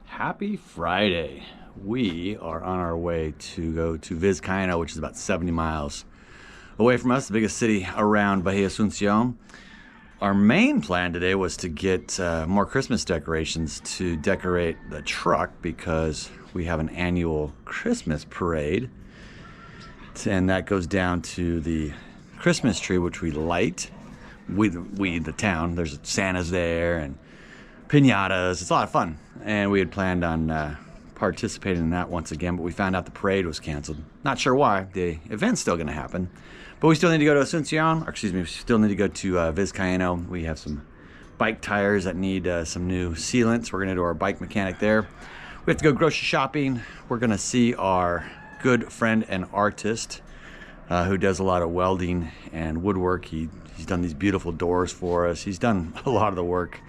Happy Friday. We are on our way to go to Vizcaíno, which is about 70 miles away from us, the biggest city around Bahia Asunción. Our main plan today was to get more Christmas decorations to decorate the truck because we have an annual Christmas parade. And that goes down to the Christmas tree, which we light. We the town, there's Santas there and piñatas. It's a lot of fun. And we had planned on participating in that once again, but we found out the parade was canceled. Not sure why. The event's still going to happen. But we still need to go to Asunción, or excuse me, we still need to go to Vizcaíno. We have some bike tires that need some new sealants. We're going to do our bike mechanic there. We have to go grocery shopping. We're going to see our good friend and artist who does a lot of welding and woodwork. He's done these beautiful doors for us. He's done a lot of the work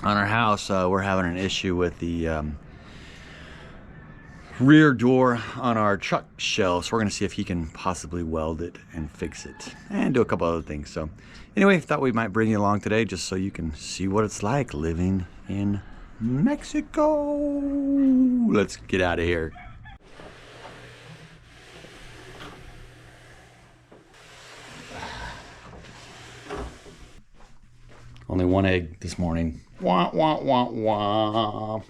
on our house. We're having an issue with the rear door on our truck shelf, so we're gonna see if he can possibly weld it and fix it and do a couple other things. So anyway, thought we might bring you along today just so you can see what it's like living in Mexico. Let's get out of here. Only one egg this morning. Wah, wah, wah, wah.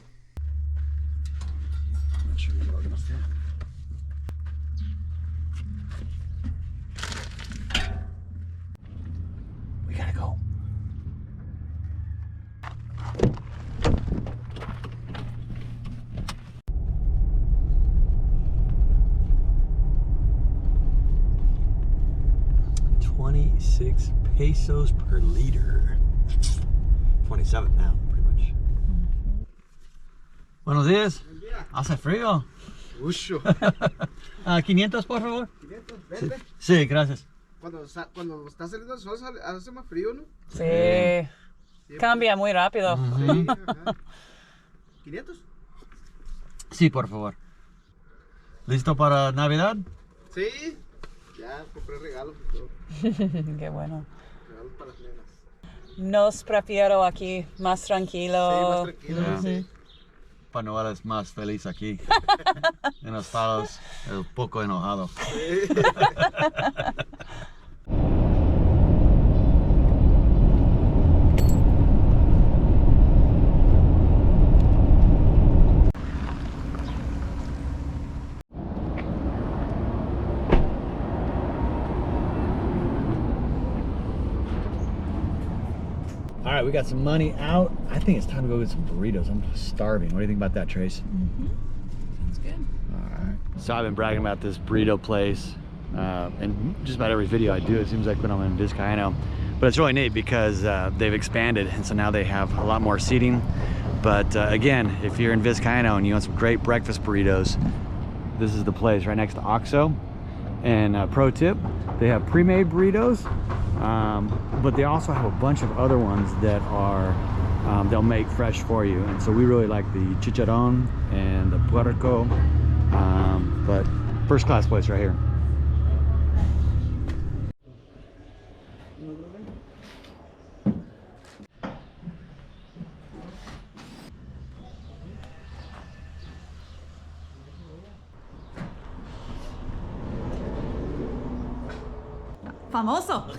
We gotta go. $26 pesos per liter. 27 now, pretty much. Buenos días. Hace frío. Ucho. 500 por favor. 500, verde. Sí, gracias. Cuando está saliendo el sol hace más frío, ¿no? Sí. Cambia muy rápido. Sí, ajá. 500. Sí, por favor. ¿Listo para Navidad? Sí. Ya compré regalos y todo. Qué bueno. Regalos para las nenas. Nos prefiero aquí más tranquilo. Sí, más tranquilo. Sí. Papá Noel es más feliz aquí. En los Estados, un poco enojado. Sí. All right, we got some money out. I think it's time to go get some burritos. I'm starving. What do you think about that, Trace? Sounds good. All right. So I've been bragging about this burrito place, and just about every video I do, it seems like when I'm in Vizcaíno. But it's really neat because they've expanded, and so now they have a lot more seating. But again, if you're in Vizcaíno and you want some great breakfast burritos, this is the place right next to Oxxo. And pro tip, they have pre-made burritos. But they also have a bunch of other ones that are they'll make fresh for you, and so we really like the chicharron and the puerco, but first class place right here. Famoso.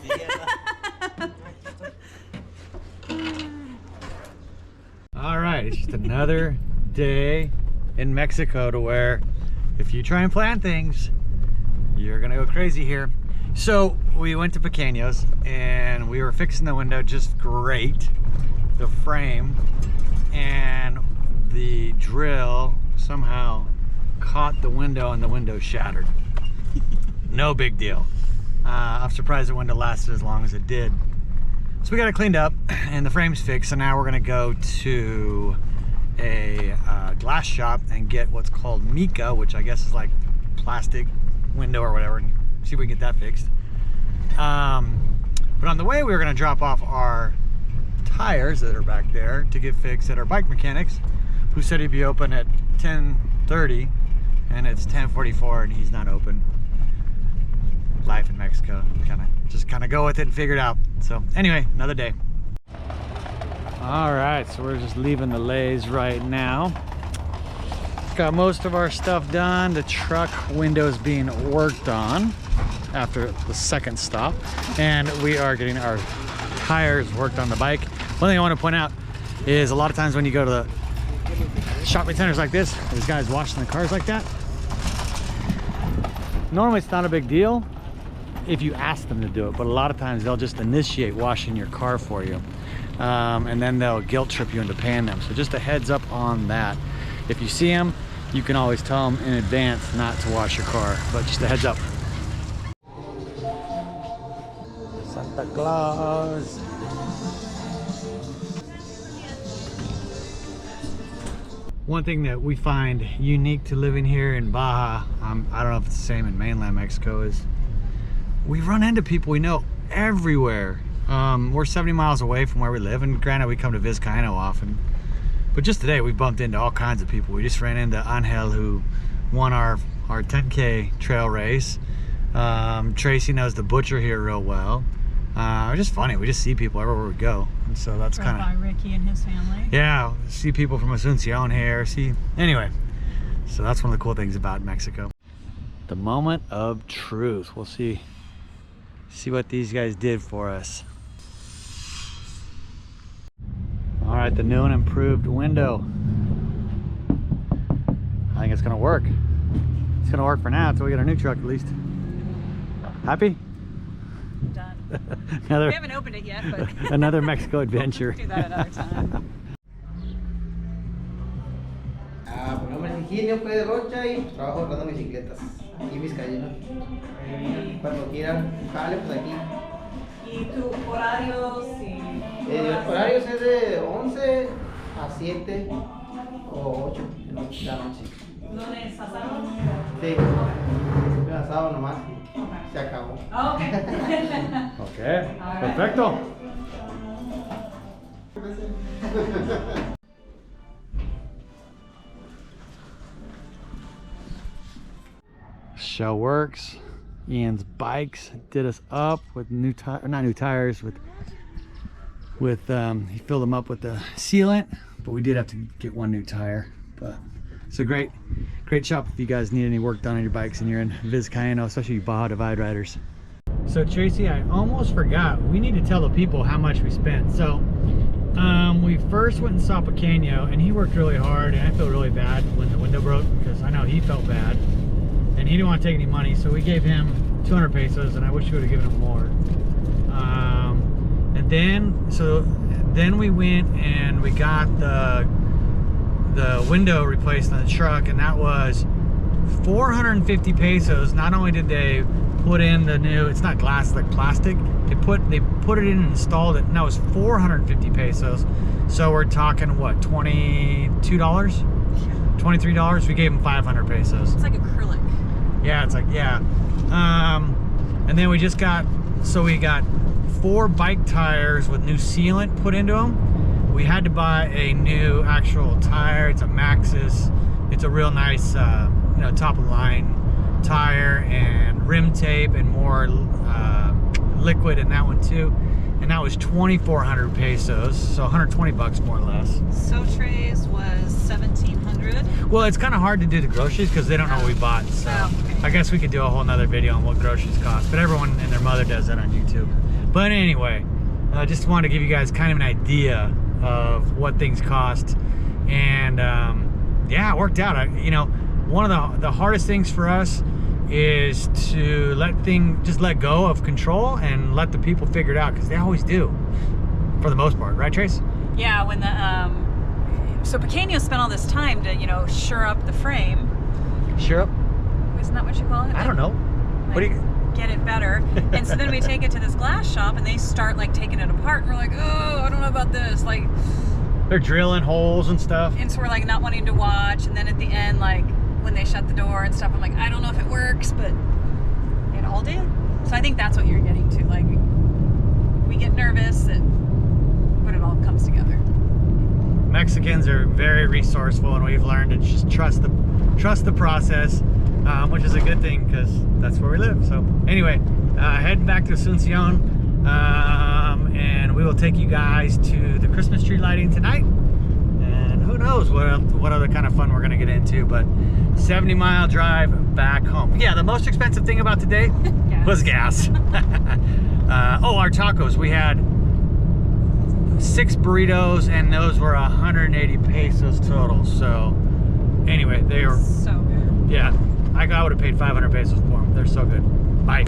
All right, it's just another day in Mexico to where if you try and plan things, you're gonna go crazy here. So we went to Vizcaíno's and we were fixing the window just great, the frame, and the drill somehow caught the window and the window shattered. No big deal. I'm surprised the window lasted as long as it did. So we got it cleaned up and the frame's fixed, so now we're gonna go to a glass shop and get what's called mica, which I guess is like plastic window or whatever, and see if we can get that fixed. But on the way we were gonna drop off our tires that are back there to get fixed at our bike mechanics, who said he'd be open at 10:30 and it's 10:44 and he's not open. Life in Mexico, just kind of go with it and figure it out. So anyway, another day. All right, so we're just leaving the Lays right now. Got most of our stuff done. The truck windows being worked on after the second stop, and we are getting our tires worked on the bike. One thing I want to point out is a lot of times when you go to the shopping centers like this, there's guys washing the cars like that. Normally it's not a big deal if you ask them to do it, but a lot of times they'll just initiate washing your car for you, and then they'll guilt trip you into paying them. So just a heads up on that. If you see them, you can always tell them in advance not to wash your car, but just a heads up. Santa Claus. One thing that we find unique to living here in Baja, I don't know if it's the same in mainland Mexico, is we run into people we know everywhere. We're 70 miles away from where we live, and granted we come to Vizcaino often, but just today we bumped into all kinds of people. We just ran into Angel, who won our 10K trail race. Tracy knows the butcher here real well. It's just funny, we just see people everywhere we go, and so that's kind of by Ricky and his family. Yeah, see people from Asuncion here. Anyway, so that's one of the cool things about Mexico. The moment of truth. We'll see what these guys did for us. All right, the new and improved window. I think it's gonna work. It's gonna work for now until we get our new truck at least. Happy? Done. Another, We haven't opened it yet, but another Mexico adventure. do that another time. Mi nombre es Vizcaíno, de Rocha, y trabajo arreglando bicicletas. Aquí en Vizcaíno. Cuando quieran, jale, pues aquí. ¿Y tu horarios? Horarios es de 11 a 7 o 8 de la noche. ¿Lunes a sábado? Sí, siempre asado nomás. Se acabó. Okay. Okay, perfecto. Show works. Ian's bikes did us up with new tires, he filled them up with the sealant, but we did have to get one new tire. But it's a great shop if you guys need any work done on your bikes and you're in Vizcaino, especially you Baja Divide riders. So Tracy, I almost forgot, we need to tell the people how much we spent. So we first went and saw Pequeño, and he worked really hard, and I feel really bad when the window broke because I know he felt bad and he didn't want to take any money, so we gave him 200 pesos, and I wish we would have given him more. And then we went and we got the window replaced on the truck, and that was 450 pesos. Not only did they put in the new, it's not glass, it's like plastic, they put it in and installed it, and that was 450 pesos. So we're talking what, $22? $23? We gave him 500 pesos. It's like acrylic. Yeah, it's like, yeah. And then we got 4 bike tires with new sealant put into them. We had to buy a new actual tire. It's a Maxxis. It's a real nice, top of the line tire, and rim tape and more liquid in that one too. And that was 2,400 pesos, so 120 bucks more or less. So trays was 1,700. Well, it's kind of hard to do the groceries because they don't know what we bought. So okay. I guess we could do a whole nother video on what groceries cost, but everyone and their mother does that on YouTube. But anyway, I just wanted to give you guys kind of an idea of what things cost. And yeah, it worked out. One of the hardest things for us is to just let go of control and let the people figure it out, because they always do, for the most part, right, Trace? Yeah, when so Pequeño spent all this time to sure up the frame. Sure up? Isn't that what you call it? I don't know. What do you? Get it better. And so then we take it to this glass shop, and they start taking it apart, and we're like, oh, I don't know about this. They're drilling holes and stuff. And so we're not wanting to watch, and then at the end, when they shut the door and stuff, I'm like, I don't know if it works, but it all did. So I think that's what you're getting to. We get nervous, but it all comes together. Mexicans are very resourceful, and we've learned to just trust the process, which is a good thing because that's where we live. So anyway, heading back to Asuncion, and we will take you guys to the Christmas tree lighting tonight. And who knows what other kind of fun we're gonna get into, but 70-mile drive back home. Yeah, the most expensive thing about today was gas. Oh, our tacos. We had 6 burritos, and those were 180 pesos total. So anyway, they were so good. Yeah, I would have paid 500 pesos for them. They're so good. Bye.